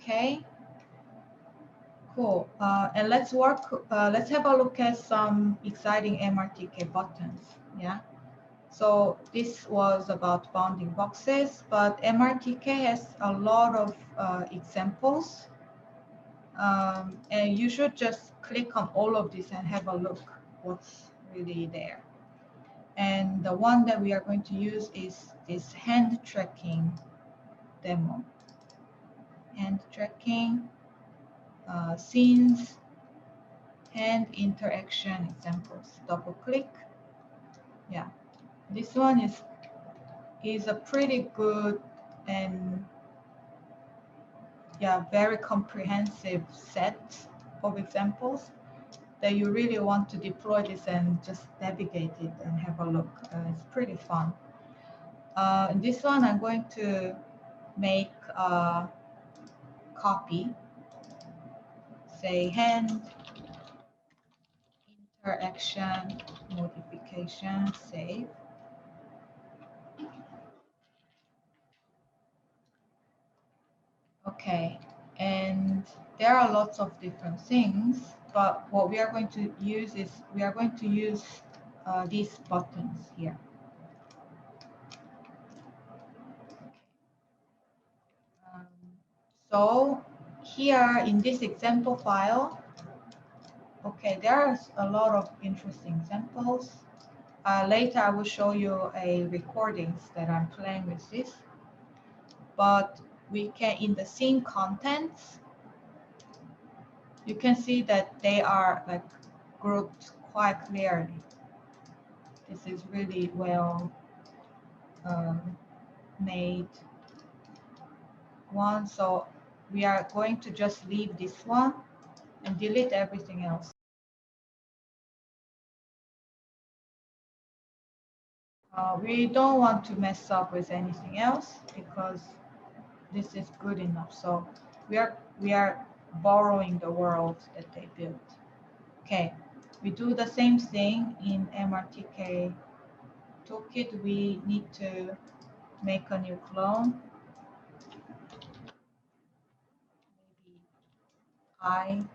Okay. Cool. And let's have a look at some exciting MRTK buttons. Yeah. So this was about bounding boxes, but MRTK has a lot of examples. And you should just click on all of this and have a look what's really there. And the one that we are going to use is this hand tracking demo. Hand tracking, scenes, hand interaction examples. Double click. Yeah, this one is a pretty good and very comprehensive set of examples that you really want to deploy this and just navigate it and have a look. It's pretty fun. In this one, I'm going to make a copy, say hand interaction modification, save. Okay, and there are lots of different things, but what we are going to use is these buttons here. So here in this example file, okay, there are a lot of interesting examples. Later I will show you a recordings that I'm playing with this. But we can, in the scene contents, you can see that they are like grouped quite clearly. This is really well made one. So we are going to just leave this one and delete everything else. We don't want to mess up with anything else because this is good enough. So we are borrowing the world that they built. Okay, we do the same thing in MRTK toolkit. We need to make a new clone. Maybe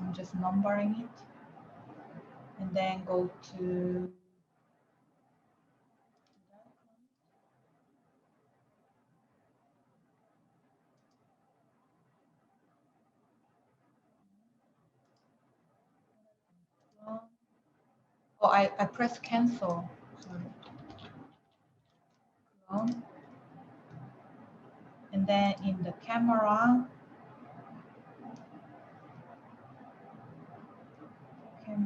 I'm just numbering it, and then go to oh, I press cancel. Sorry. Clone. And then in the camera, okay.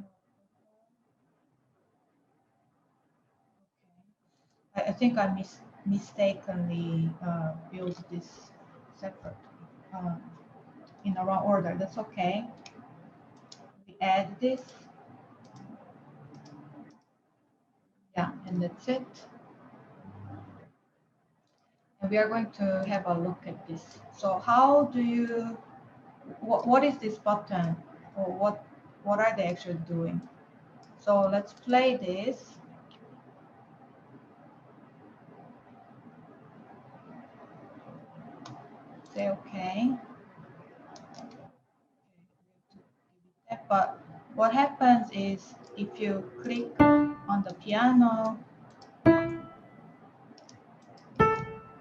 I think I mistakenly built this separate in the wrong order. That's okay. We add this. Yeah, and that's it. And we are going to have a look at this. So how do you, what is this button, or what are they actually doing? So let's play this. Say okay. But what happens is if you click on the piano,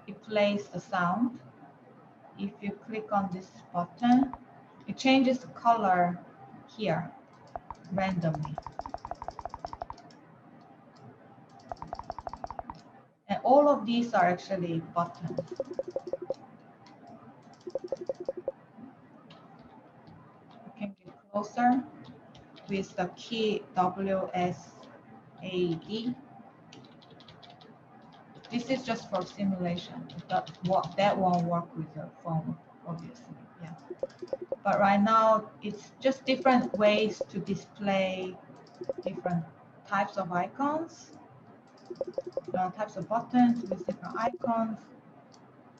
it plays the sound. If you click on this button, it changes the color here randomly. And all of these are actually buttons. You can get closer with the key WSAD. This is just for simulation. That won't work with your phone, obviously. Yeah. But right now, it's just different ways to display different types of icons, types of buttons with different icons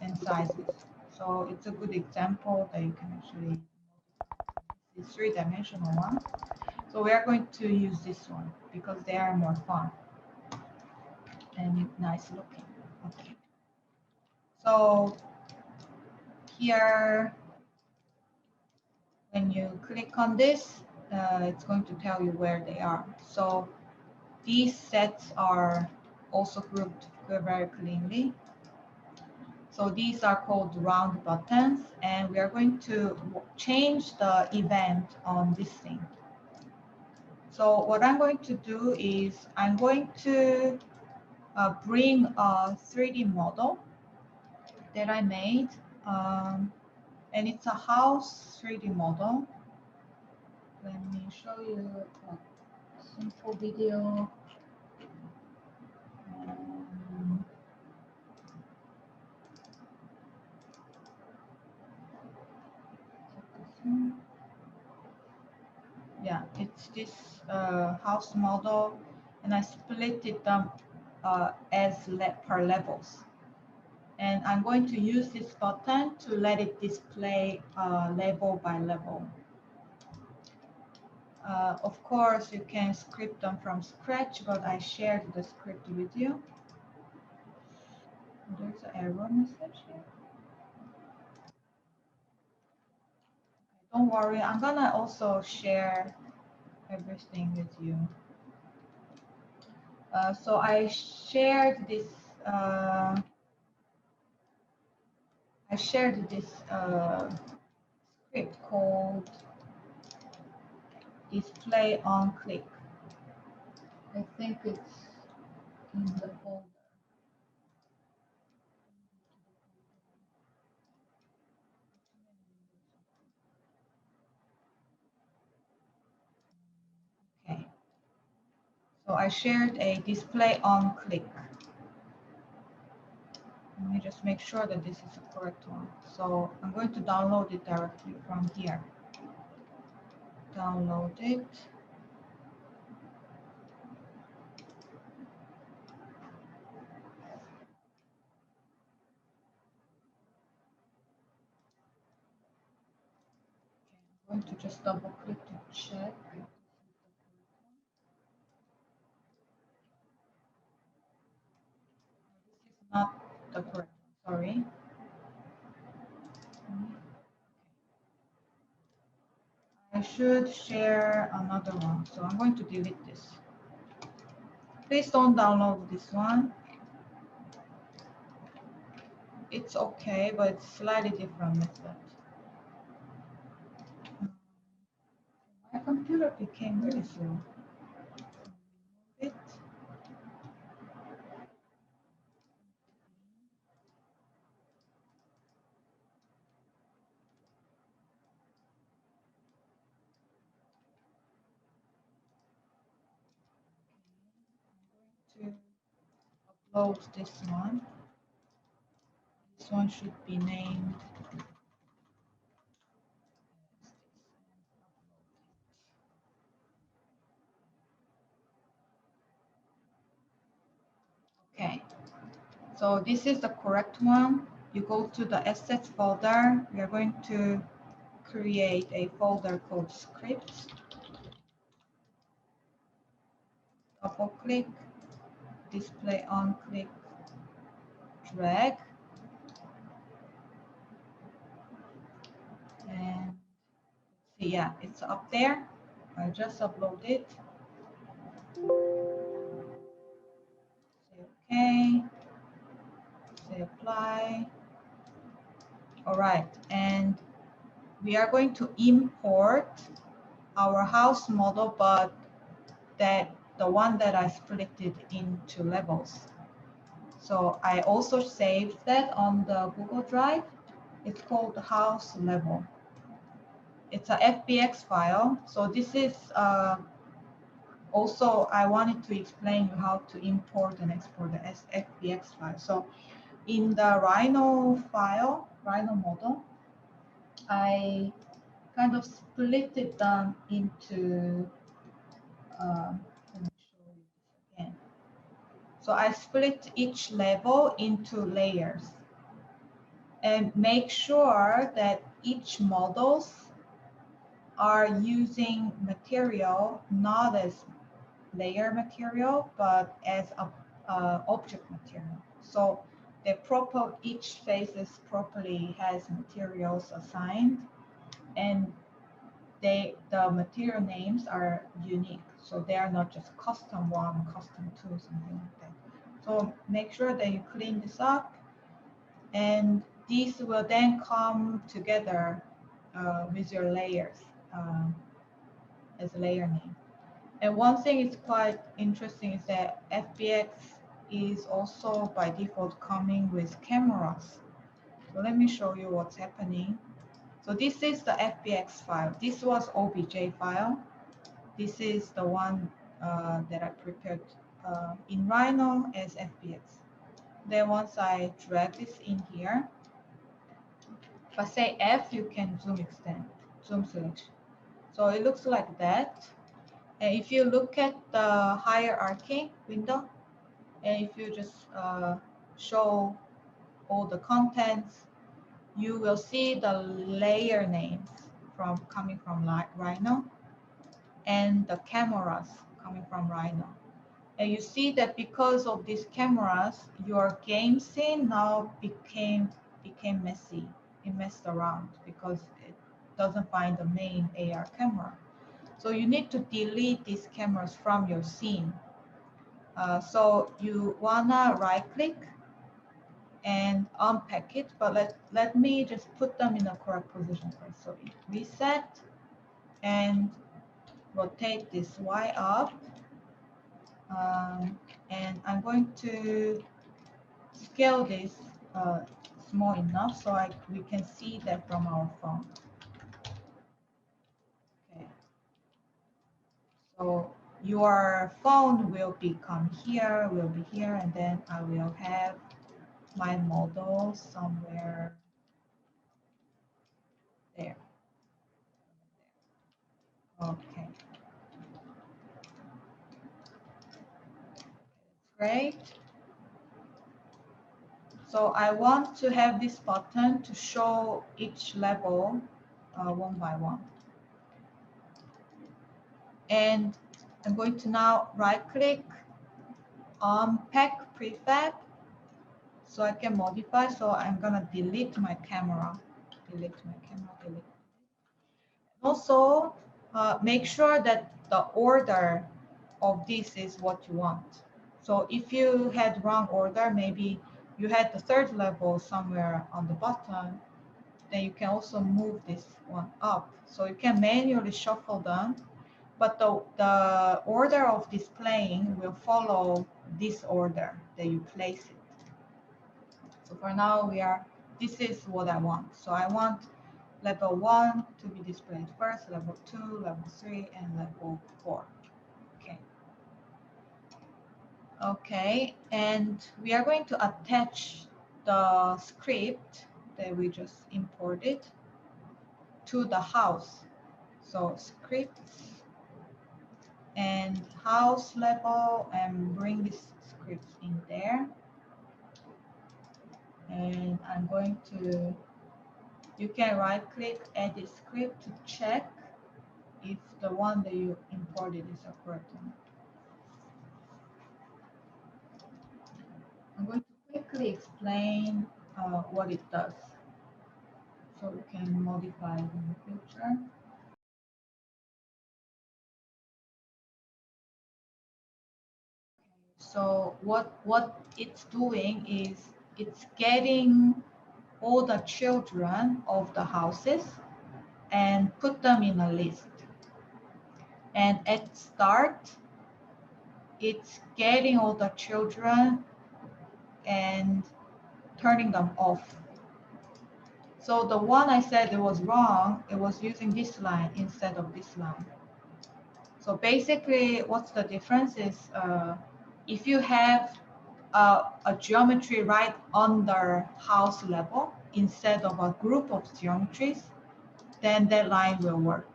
and sizes. So it's a good example that you can actually, it's three-dimensional one. So we are going to use this one because they are more fun and nice looking. Okay. So here When you click on this, it's going to tell you where they are. So these sets are also grouped very cleanly. So these are called round buttons, and we are going to change the event on this thing. So what I'm going to do is I'm going to bring a 3D model that I made, and it's a house 3D model. Let me show you a simple video. Yeah, it's this house model, and I split it as per levels. And I'm going to use this button to let it display level by level. Of course, you can script them from scratch, but I shared the script with you. There's an error message here. Don't worry, I'm gonna also share everything with you. So I shared this. Script called display on click. I think it's in the folder. Okay. So I shared a display on click. Let me just make sure that this is the correct one. So I'm going to download it directly from here. Download it. I'm going to just double click to check. This is not the correct one, sorry. I should share another one, so I'm going to delete this. Please don't download this one. It's okay, but it's slightly different method. My computer became really slow. It. To upload this one. This one should be named. Okay, so this is the correct one. You go to the assets folder. We are going to create a folder called scripts. Double click, display on click, drag, and see, yeah, it's up there. I just upload it. Say okay. Say apply. All right, and we are going to import our house model, but the one that I split it into levels. So I also saved that on the Google Drive. It's called house level. It's a FBX file. So this is also, I wanted to explain you how to import and export the FBX file. So in the Rhino file, Rhino model, I kind of split it down into, let me show you this again. So I split each level into layers and make sure that each models are using material not as layer material, but as a object material. So each faces properly has materials assigned, and the material names are unique. So they are not just custom 1, custom 2, something like that. So make sure that you clean this up, and these will then come together with your layers as a layer name. And one thing is quite interesting is that FBX is also by default coming with cameras. So let me show you what's happening. So this is the FBX file. This was OBJ file. This is the one that I prepared in Rhino as FBX. Then once I drag this in here, if I say F, you can zoom extend, zoom selection. So it looks like that. And if you look at the hierarchy window, and if you just show all the contents, you will see the layer names coming from Rhino and the cameras coming from Rhino. And you see that because of these cameras, your game scene now became messy. It messed around because it doesn't find the main AR camera. So you need to delete these cameras from your scene. So you wanna right click and unpack it, but let me just put them in the correct position first. So reset and rotate this Y up. And I'm going to scale this small enough so we can see that from our phone. Okay. So your phone will become here, will be here, and then I will have my model somewhere there. Okay. Great. So I want to have this button to show each level one by one. And I'm going to now right click, unpack prefab, so I can modify. So I'm gonna delete my camera, delete. Also, make sure that the order of this is what you want. So if you had wrong order, maybe you had the third level somewhere on the bottom, then you can also move this one up. So you can manually shuffle them, but the order of displaying will follow this order that you place it. So for now, this is what I want. So I want level 1 to be displayed first, level 2, level 3, and level 4. Okay. Okay, and we are going to attach the script that we just imported to the house. So scripts and house level, and bring this script in there. And I'm going to, you can right click edit script to check if the one that you imported is a correct one. I'm going to quickly explain what it does so we can modify it in the future. So what it's doing is it's getting all the children of the houses and put them in a list. And at start, it's getting all the children and turning them off. So the one I said it was wrong, it was using this line instead of this line. So basically, what's the difference is if you have a geometry right under house level instead of a group of geometries, then that line will work.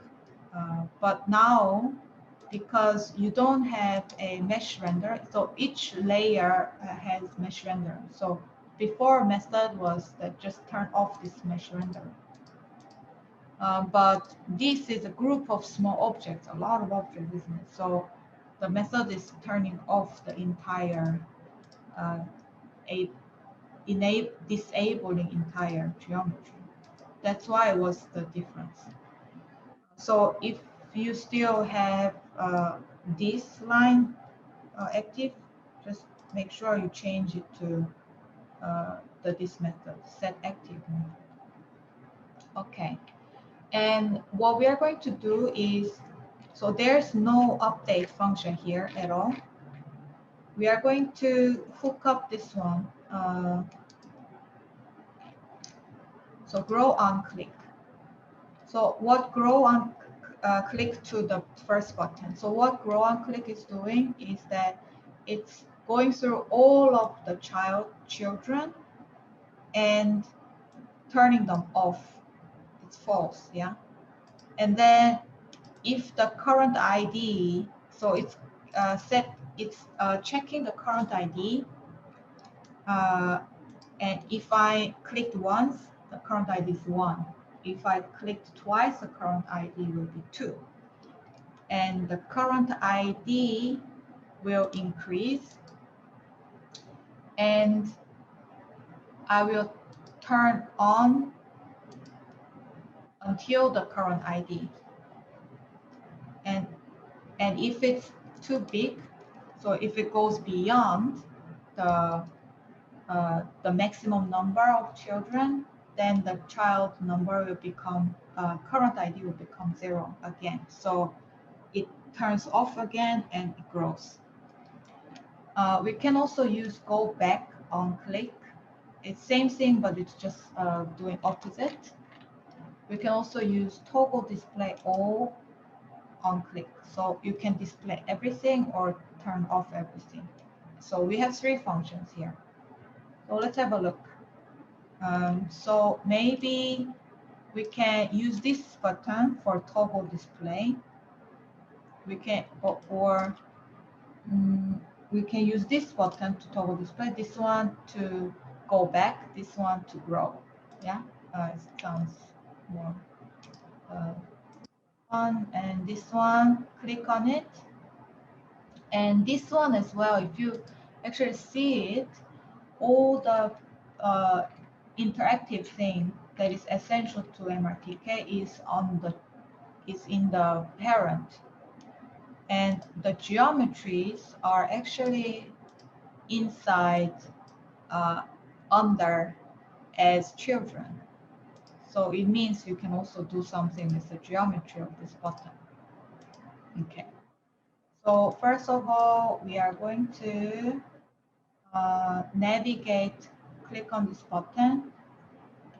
But now, because you don't have a mesh render, so each layer has mesh render. So before method was that just turn off this mesh render. But this is a group of small objects, a lot of objects, isn't it? So the method is turning off the entire, disabling entire geometry. That's why it was the difference. So if you still have this line active, just make sure you change it to this method, set active. Okay, and what we are going to do is, so there's no update function here at all. We are going to hook up this one. So grow on click. So what grow on click to the first button. So what grow on click is doing is that it's going through all of the children and turning them off. It's false, yeah. And then if the current ID, so it's checking the current ID, and if I clicked once, the current ID is 1. If I clicked twice, the current ID will be 2. And the current ID will increase, and I will turn on until the current ID. And if it's too big, so if it goes beyond the maximum number of children, then the child number will become, current ID will become 0 again. So it turns off again and it grows. We can also use go back on click. It's same thing, but it's just doing opposite. We can also use toggle display all on click. So you can display everything or turn off everything. So we have 3 functions here. So let's have a look. So maybe we can use this button for toggle display. We can, we can use this button to toggle display, this one to go back, this one to grow. Yeah, it sounds more fun. And this one, click on it. And this one as well, if you actually see it, all the interactive thing that is essential to MRTK is in the parent, and the geometries are actually inside under as children. So it means you can also do something with the geometry of this button. Okay. So first of all, we are going to navigate, click on this button,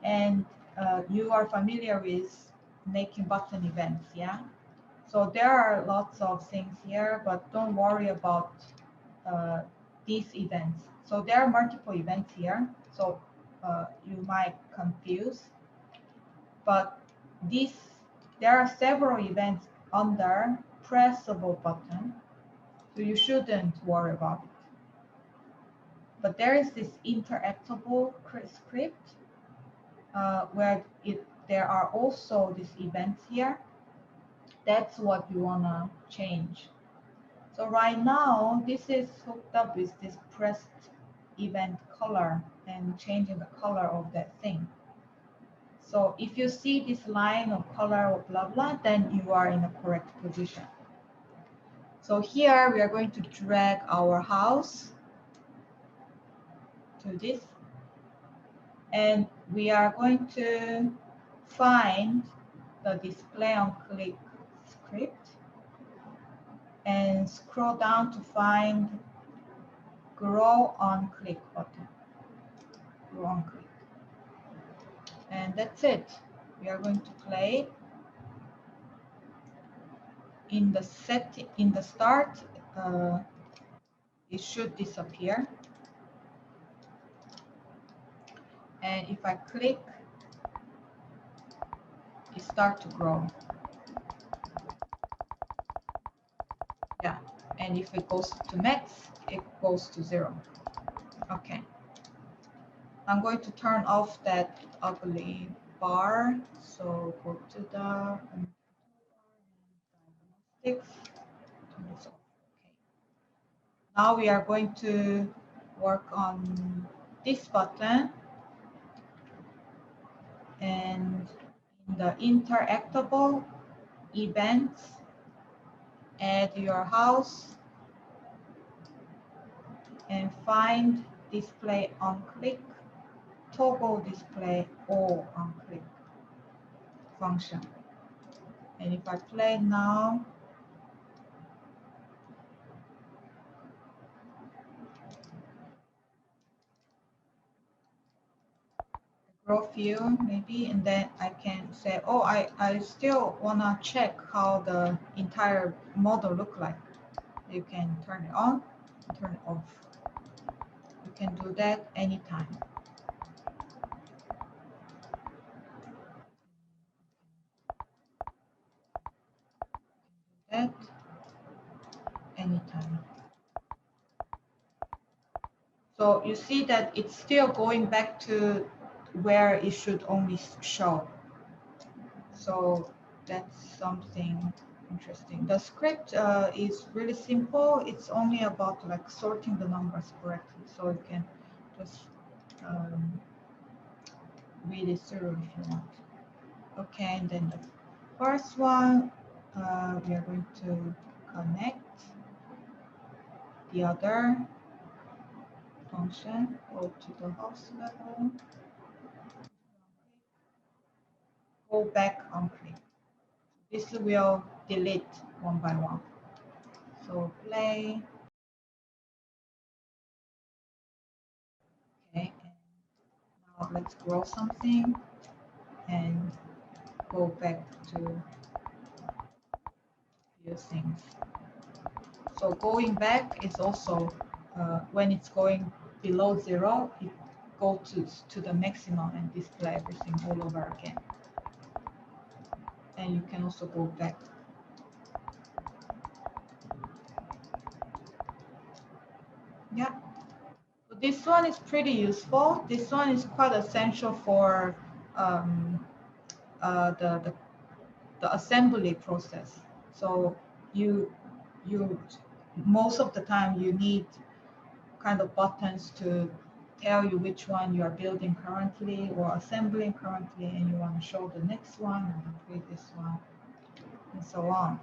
and you are familiar with making button events, yeah? So there are lots of things here, but don't worry about these events. So there are multiple events here, so you might confuse, but there are several events under pressable button, so you shouldn't worry about it. But there is this interactable script where there are also these events here. That's what you want to change. So right now, this is hooked up with this pressed event color and changing the color of that thing. So if you see this line of color or blah, blah, then you are in the correct position. So here we are going to drag our house to this. And we are going to find the display on click script and scroll down to find grow on click button. Grow on click. And that's it. We are going to play. In the start, it should disappear. And if I click, it starts to grow. Yeah, and if it goes to max, it goes to 0. Okay. I'm going to turn off that ugly bar. So go to the diagnostics. Okay. Now we are going to work on this button, and in the interactable events, add your house, and find display on click, toggle display all on click function. And if I play now, growth view maybe, and then I can say, oh, I still wanna check how the entire model look like. You can turn it on, turn it off. You can do that anytime. That anytime. So you see that it's still going back to where it should only show. So that's something interesting. The script is really simple. It's only about like sorting the numbers correctly. So you can just read it through if you want. Okay, and then the first one, we are going to connect the other function, go to the host level, go back on click. This will delete one by one. So play. Okay, and now let's grow something and go back to few things. So going back is also when it's going below 0, it goes to the maximum and display everything all over again. And you can also go back. Yeah. So this one is pretty useful. This one is quite essential for the assembly process. So you most of the time you need kind of buttons to tell you which one you are building currently or assembling currently, and you want to show the next one and the previous one, and so on.